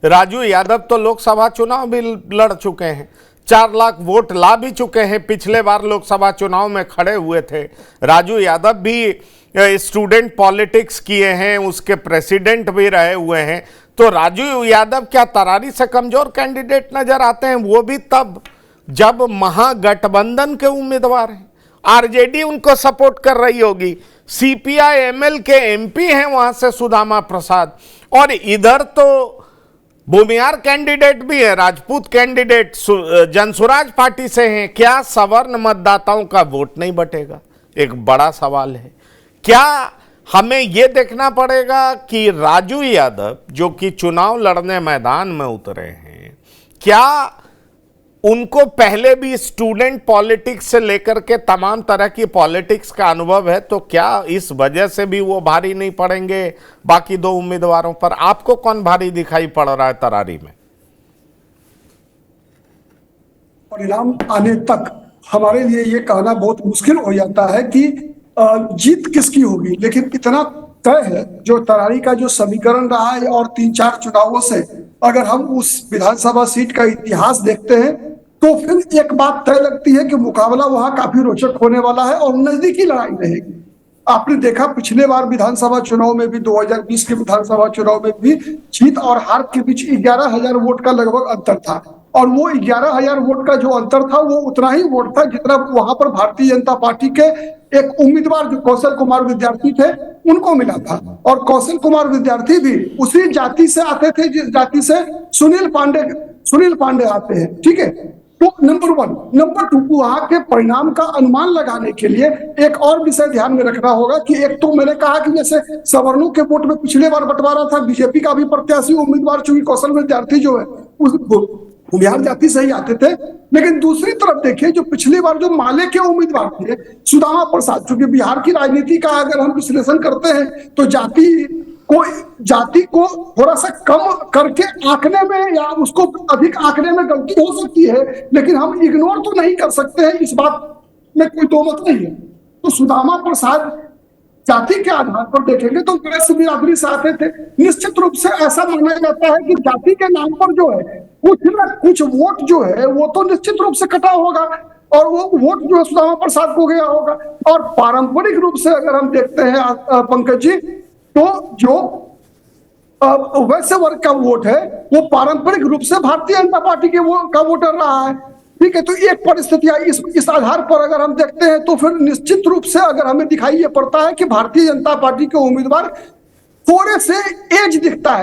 राजू यादव तो लोकसभा चुनाव भी लड़ चुके हैं, 4 लाख वोट ला भी चुके हैं। पिछले बार लोकसभा चुनाव में खड़े हुए थे। राजू यादव भी स्टूडेंट पॉलिटिक्स किए हैं, उसके प्रेसिडेंट भी रहे हुए हैं। तो राजू यादव क्या तरारी से कमजोर कैंडिडेट नजर आते हैं? वो भी तब जब महागठबंधन के उम्मीदवार हैं, आरजेडी उनको सपोर्ट कर रही होगी। सीपीआई एमएल के एमपी हैं वहां से सुदामा प्रसाद, और इधर तो भूमिहार कैंडिडेट भी है, राजपूत कैंडिडेट जनसुराज पार्टी से हैं। क्या सवर्ण मतदाताओं का वोट नहीं बटेगा? एक बड़ा सवाल है। क्या हमें यह देखना पड़ेगा कि राजू यादव जो कि चुनाव लड़ने मैदान में उतरे हैं, क्या उनको पहले भी स्टूडेंट पॉलिटिक्स से लेकर के तमाम तरह की पॉलिटिक्स का अनुभव है? तो क्या इस वजह से भी वो भारी नहीं पड़ेंगे बाकी 2 उम्मीदवारों पर? आपको कौन भारी दिखाई पड़ रहा है तरारी में? परिणाम आने तक हमारे लिए ये कहना बहुत मुश्किल हो जाता है कि जीत किसकी होगी, लेकिन इतना तय है जो तरारी का जो समीकरण रहा है और 3-4 चुनावों से अगर हम उस विधानसभा सीट का इतिहास देखते हैं तो फिर एक बात तय लगती है कि मुकाबला वहां काफी रोचक होने वाला है और नजदीकी लड़ाई रहेगी। आपने देखा पिछले बार विधानसभा चुनाव में भी, 2020 के विधानसभा चुनाव में भी जीत और हार के बीच 11,000 वोट का लगभग अंतर था, और वो 11,000 वोट का जो अंतर था वो उतना ही वोट था जितना वहां पर भारतीय जनता पार्टी के एक उम्मीदवार जो कौशल कुमार विद्यार्थी थे उनको मिला था। और कौशल कुमार विद्यार्थी भी उसी जाति से आते थे जिस जाति से सुनील पांडे आते हैं, ठीक है। तो नंबर 1, नंबर 2, वहां के परिणाम का अनुमान लगाने के लिए एक और विषय ध्यान में रखना होगा कि एक तो मैंने कहा कि जैसे सवर्णों के वोट में पिछले बार बंटवारा था, बीजेपी का भी प्रत्याशी उम्मीदवार चूंकि कौशल विद्यार्थी जो है उस भूमिहार जाति से ही आते थे। लेकिन दूसरी तरफ देखिए जो पिछली बार जो माले के उम्मीदवार थे सुदामा प्रसाद, चूंकि बिहार की राजनीति का अगर हम विश्लेषण करते हैं तो जाति को थोड़ा सा कम करके आंकने में या उसको अधिक आंकने में गलती हो सकती है, लेकिन हम इग्नोर तो नहीं कर सकते हैं, इस बात में कोई दो मत नहीं है। तो सुदामा प्रसाद जाति के आधार पर देखेंगे तो वैश्य बिरादरी से आते थे। निश्चित रूप से ऐसा माना जाता है कि जाति के नाम पर जो है कुछ ना कुछ वोट जो है वो तो निश्चित रूप से कटा होगा, और वो वोट जो है सुदामा प्रसाद को गया होगा। और पारंपरिक रूप से अगर हम देखते हैं पंकज जी, तो जो वैश्य वर्ग का वोट है वो पारंपरिक रूप से भारतीय जनता पार्टी के का वोटर रहा है, ठीक है। तो एक परिस्थिति इस आधार पर अगर हम देखते हैं तो फिर निश्चित रूप से अगर हमें दिखाई ये पड़ता है कि भारतीय जनता पार्टी के उम्मीदवार थोड़े से एज दिखता है।